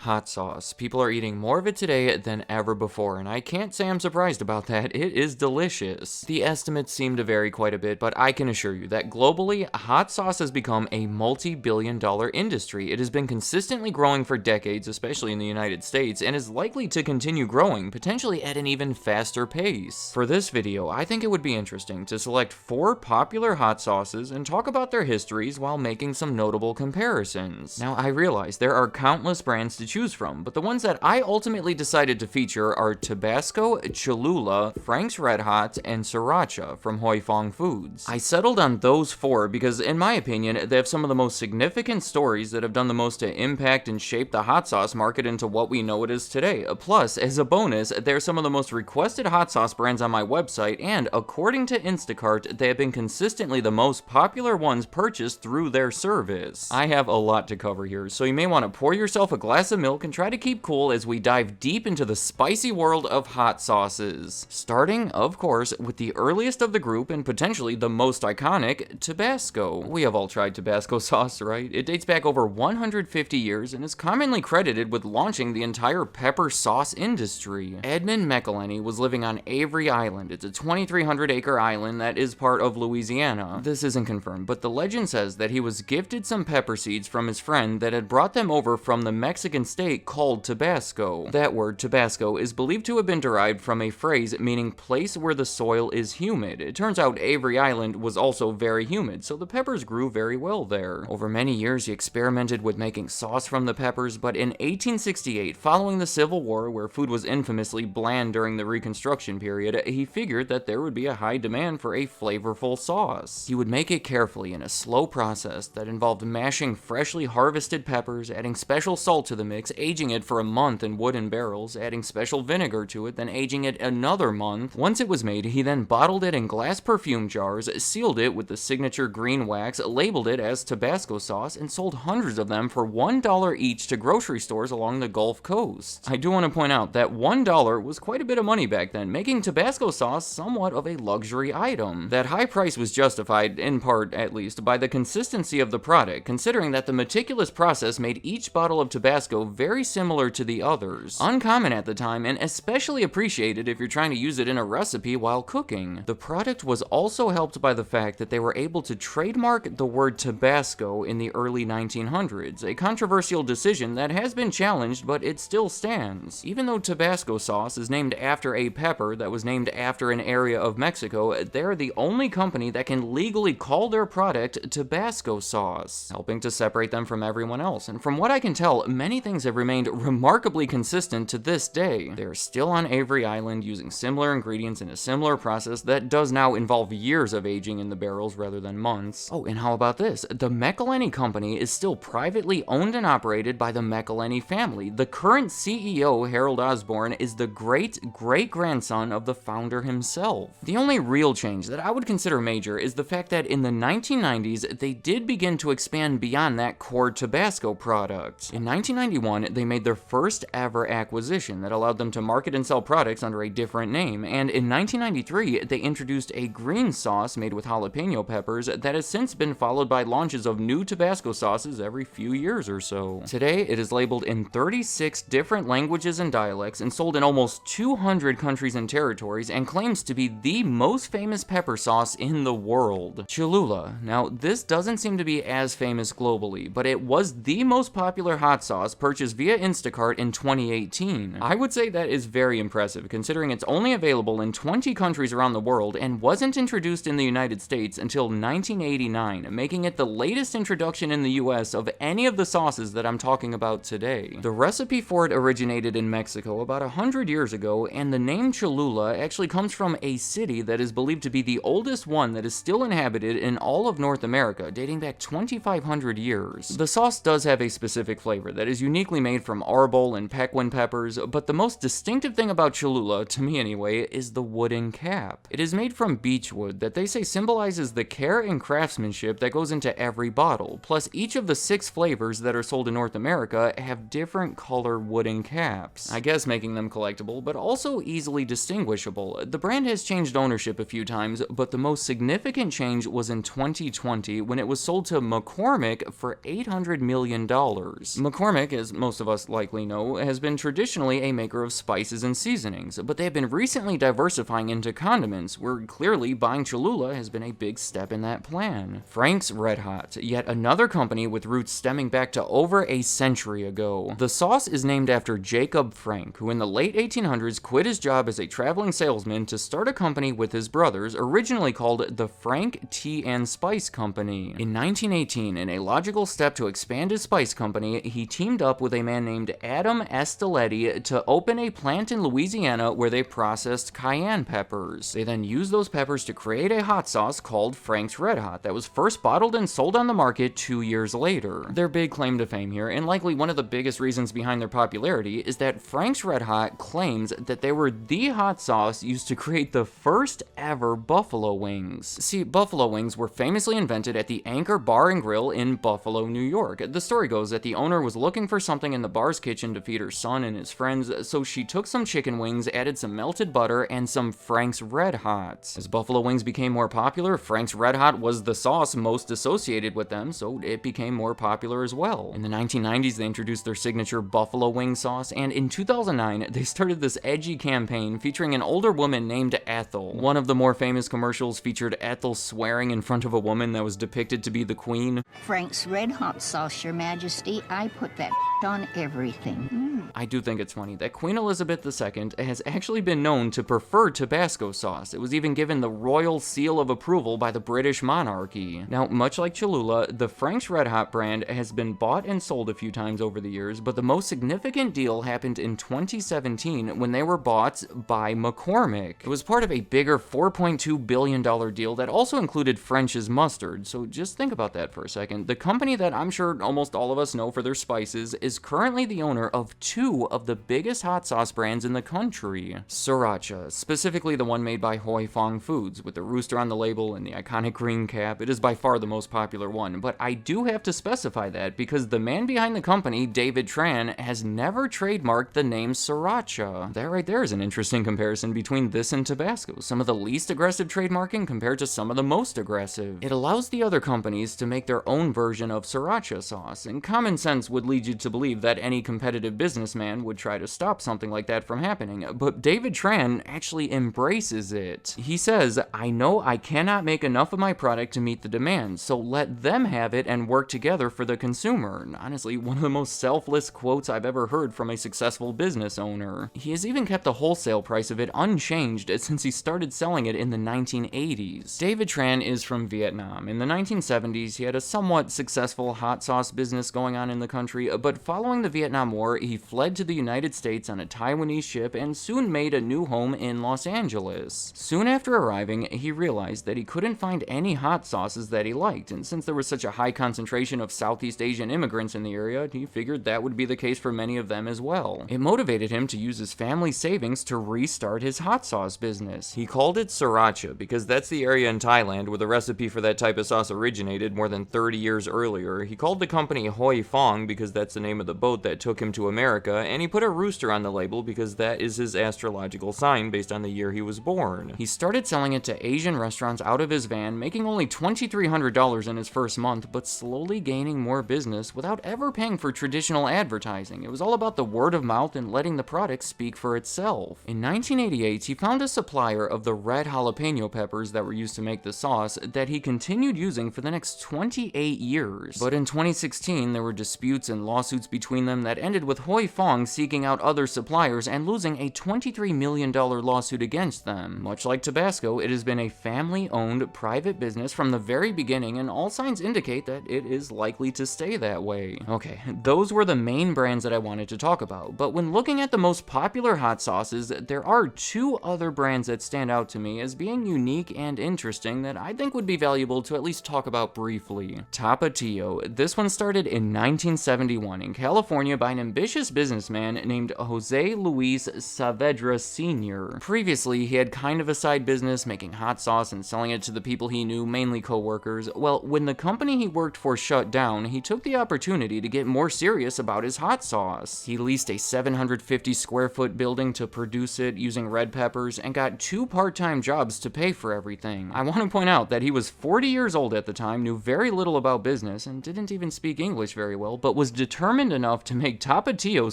Hot sauce. People are eating more of it today than ever before, and I can't say I'm surprised about that. It is delicious. The estimates seem to vary quite a bit, but I can assure you that globally, hot sauce has become a multi-billion-dollar industry. It has been consistently growing for decades, especially in the United States, and is likely to continue growing, potentially at an even faster pace. For this video, I think it would be interesting to select 4 popular hot sauces and talk about their histories while making some notable comparisons. Now, I realize there are countless brands to choose from, but the ones that I ultimately decided to feature are Tabasco, Cholula, Frank's RedHot, and Sriracha from Hoi Fong Foods. I settled on those 4 because, in my opinion, they have some of the most significant stories that have done the most to impact and shape the hot sauce market into what we know it is today. Plus, as a bonus, they're some of the most requested hot sauce brands on my website, and according to Instacart, they have been consistently the most popular ones purchased through their service. I have a lot to cover here, so you may want to pour yourself a glass of milk and try to keep cool as we dive deep into the spicy world of hot sauces. Starting, of course, with the earliest of the group and potentially the most iconic, Tabasco. We have all tried Tabasco sauce, right? It dates back over 150 years and is commonly credited with launching the entire pepper sauce industry. Edmund McElhenney was living on Avery Island. It's a 2,300-acre island that is part of Louisiana. This isn't confirmed, but the legend says that he was gifted some pepper seeds from his friend that had brought them over from the Mexican state called Tabasco. That word, Tabasco, is believed to have been derived from a phrase meaning place where the soil is humid. It turns out Avery Island was also very humid, so the peppers grew very well there. Over many years, he experimented with making sauce from the peppers, but in 1868, following the Civil War, where food was infamously bland during the Reconstruction period, he figured that there would be a high demand for a flavorful sauce. He would make it carefully in a slow process that involved mashing freshly harvested peppers, adding special salt to the mix, aging it for a month in wooden barrels, adding special vinegar to it, then aging it another month. Once it was made, he then bottled it in glass perfume jars, sealed it with the signature green wax, labeled it as Tabasco sauce, and sold hundreds of them for $1 each to grocery stores along the Gulf Coast. I do want to point out that $1 was quite a bit of money back then, making Tabasco sauce somewhat of a luxury item. That high price was justified, in part at least, by the consistency of the product, considering that the meticulous process made each bottle of Tabasco very similar to the others. Uncommon at the time, and especially appreciated if you're trying to use it in a recipe while cooking. The product was also helped by the fact that they were able to trademark the word Tabasco in the early 1900s, a controversial decision that has been challenged, but it still stands. Even though Tabasco sauce is named after a pepper that was named after an area of Mexico, they're the only company that can legally call their product Tabasco sauce, helping to separate them from everyone else. And from what I can tell, many things have remained remarkably consistent to this day. They are still on Avery Island using similar ingredients in a similar process that does now involve years of aging in the barrels rather than months. Oh, and how about this? The McElhenney company is still privately owned and operated by the McElhenney family. The current CEO, Harold Osborne, is the great-great-grandson of the founder himself. The only real change that I would consider major is the fact that in the 1990s, they did begin to expand beyond that core Tabasco product. In 1991, they made their first ever acquisition that allowed them to market and sell products under a different name, and in 1993, they introduced a green sauce made with jalapeno peppers that has since been followed by launches of new Tabasco sauces every few years or so. Today, it is labeled in 36 different languages and dialects and sold in almost 200 countries and territories, and claims to be the most famous pepper sauce in the world. Cholula. Now, this doesn't seem to be as famous globally, but it was the most popular hot sauce purchased via Instacart in 2018. I would say that is very impressive, considering it's only available in 20 countries around the world and wasn't introduced in the United States until 1989, making it the latest introduction in the US of any of the sauces that I'm talking about today. The recipe for it originated in Mexico about 100 years ago, and the name Cholula actually comes from a city that is believed to be the oldest one that is still inhabited in all of North America, dating back 2,500 years. The sauce does have a specific flavor that is unique uniquely made from arbol and Pequin peppers, but the most distinctive thing about Cholula, to me anyway, is the wooden cap. It is made from beechwood that they say symbolizes the care and craftsmanship that goes into every bottle, plus each of the 6 flavors that are sold in North America have different color wooden caps. I guess making them collectible, but also easily distinguishable. The brand has changed ownership a few times, but the most significant change was in 2020 when it was sold to McCormick for $800 million. McCormick, as most of us likely know, has been traditionally a maker of spices and seasonings, but they have been recently diversifying into condiments, where clearly buying Cholula has been a big step in that plan. Frank's RedHot, yet another company with roots stemming back to over a century ago. The sauce is named after Jacob Frank, who in the late 1800s quit his job as a traveling salesman to start a company with his brothers, originally called the Frank Tea and Spice Company. In 1918, in a logical step to expand his spice company, he teamed up with a man named Adam Esteletti to open a plant in Louisiana where they processed cayenne peppers. They then used those peppers to create a hot sauce called Frank's RedHot that was first bottled and sold on the market 2 years later. Their big claim to fame here, and likely one of the biggest reasons behind their popularity, is that Frank's RedHot claims that they were the hot sauce used to create the first ever buffalo wings. See, buffalo wings were famously invented at the Anchor Bar and Grill in Buffalo, New York. The story goes that the owner was looking for something in the bar's kitchen to feed her son and his friends, so she took some chicken wings, added some melted butter, and some Frank's RedHot. As buffalo wings became more popular, Frank's RedHot was the sauce most associated with them, so it became more popular as well. In the 1990s, they introduced their signature buffalo wing sauce, and in 2009, they started this edgy campaign featuring an older woman named Ethel. One of the more famous commercials featured Ethel swearing in front of a woman that was depicted to be the queen. Frank's RedHot sauce, Your Majesty. I put that on everything. I do think it's funny that Queen Elizabeth II has actually been known to prefer Tabasco sauce. It was even given the royal seal of approval by the British monarchy. Now, much like Cholula, the Frank's RedHot brand has been bought and sold a few times over the years, but the most significant deal happened in 2017 when they were bought by McCormick. It was part of a bigger $4.2 billion deal that also included French's mustard, so just think about that for a second. The company that I'm sure almost all of us know for their spices is currently the owner of 2 of the biggest hot sauce brands in the country. Sriracha, specifically the one made by Hoi Fong Foods, with the rooster on the label and the iconic green cap, it is by far the most popular one, but I do have to specify that because the man behind the company, David Tran, has never trademarked the name Sriracha. That right there is an interesting comparison between this and Tabasco, some of the least aggressive trademarking compared to some of the most aggressive. It allows the other companies to make their own version of Sriracha sauce, and common sense would lead you to believe that any competitive businessman would try to stop something like that from happening, but David Tran actually embraces it. He says, "I know I cannot make enough of my product to meet the demand, so let them have it and work together for the consumer." And honestly, one of the most selfless quotes I've ever heard from a successful business owner. He has even kept the wholesale price of it unchanged since he started selling it in the 1980s. David Tran is from Vietnam. In the 1970s, he had a somewhat successful hot sauce business going on in the country, but following the Vietnam War, he fled to the United States on a Taiwanese ship and soon made a new home in Los Angeles. Soon after arriving, he realized that he couldn't find any hot sauces that he liked, and since there was such a high concentration of Southeast Asian immigrants in the area, he figured that would be the case for many of them as well. It motivated him to use his family's savings to restart his hot sauce business. He called it Sriracha because that's the area in Thailand where the recipe for that type of sauce originated more than 30 years earlier. He called the company Hoi Fong because that's the name of the boat that took him to America, and he put a rooster on the label because that is his astrological sign based on the year he was born. He started selling it to Asian restaurants out of his van, making only $2,300 in his first month, but slowly gaining more business without ever paying for traditional advertising. It was all about the word of mouth and letting the product speak for itself. In 1988, he found a supplier of the red jalapeno peppers that were used to make the sauce that he continued using for the next 28 years. But in 2016, there were disputes and lawsuits between them that ended with Hoi Fong long seeking out other suppliers and losing a $23 million lawsuit against them. Much like Tabasco, it has been a family-owned private business from the very beginning, and all signs indicate that it is likely to stay that way. Okay, those were the main brands that I wanted to talk about, but when looking at the most popular hot sauces, there are two other brands that stand out to me as being unique and interesting that I think would be valuable to at least talk about briefly. Tapatio. This one started in 1971 in California by an ambitious businessman named Jose Luis Saavedra Sr. Previously, he had kind of a side business making hot sauce and selling it to the people he knew, mainly co-workers. Well, when the company he worked for shut down, he took the opportunity to get more serious about his hot sauce. He leased a 750 square foot building to produce it using red peppers and got 2 part-time jobs to pay for everything. I want to point out that he was 40 years old at the time, knew very little about business, and didn't even speak English very well, but was determined enough to make Tapatio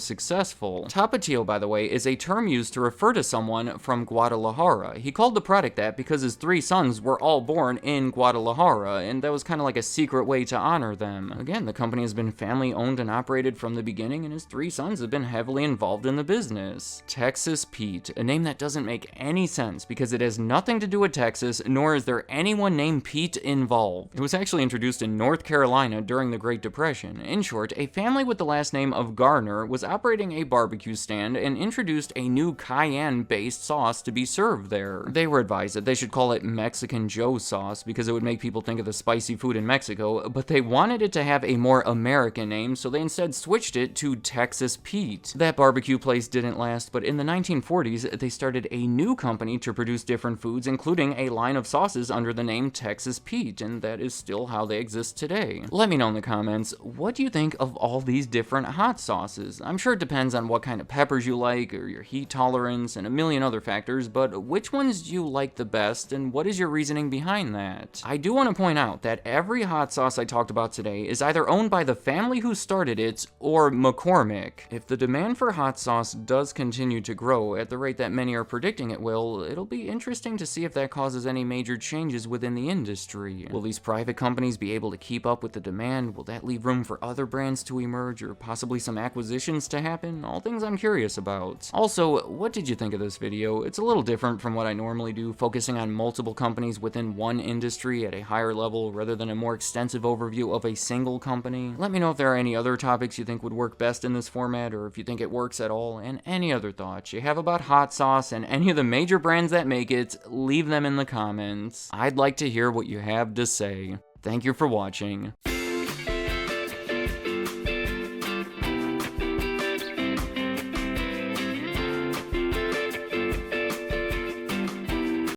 successful. Tapatio, by the way, is a term used to refer to someone from Guadalajara. He called the product that because his 3 sons were all born in Guadalajara, and that was kind of like a secret way to honor them. Again, the company has been family owned and operated from the beginning, and his 3 sons have been heavily involved in the business. Texas Pete, a name that doesn't make any sense because it has nothing to do with Texas, nor is there anyone named Pete involved. It was actually introduced in North Carolina during the Great Depression. In short, a family with the last name of Garner was operating a barbecue stand and introduced a new cayenne-based sauce to be served there. They were advised that they should call it Mexican Joe sauce because it would make people think of the spicy food in Mexico, but they wanted it to have a more American name, so they instead switched it to Texas Pete. That barbecue place didn't last, but in the 1940s, they started a new company to produce different foods, including a line of sauces under the name Texas Pete, and that is still how they exist today. Let me know in the comments, what do you think of all these different hot sauces? I'm sure it depends on what kind of peppers you like, or your heat tolerance, and a million other factors, but which ones do you like the best, and what is your reasoning behind that? I do want to point out that every hot sauce I talked about today is either owned by the family who started it, or McCormick. If the demand for hot sauce does continue to grow at the rate that many are predicting it will, it'll be interesting to see if that causes any major changes within the industry. Will these private companies be able to keep up with the demand? Will that leave room for other brands to emerge, or possibly some acquisitions to happen? All things I'm curious about. Also, what did you think of this video? It's a little different from what I normally do, focusing on multiple companies within one industry at a higher level rather than a more extensive overview of a single company. Let me know if there are any other topics you think would work best in this format, or if you think it works at all, and any other thoughts you have about hot sauce and any of the major brands that make it, leave them in the comments. I'd like to hear what you have to say. Thank you for watching.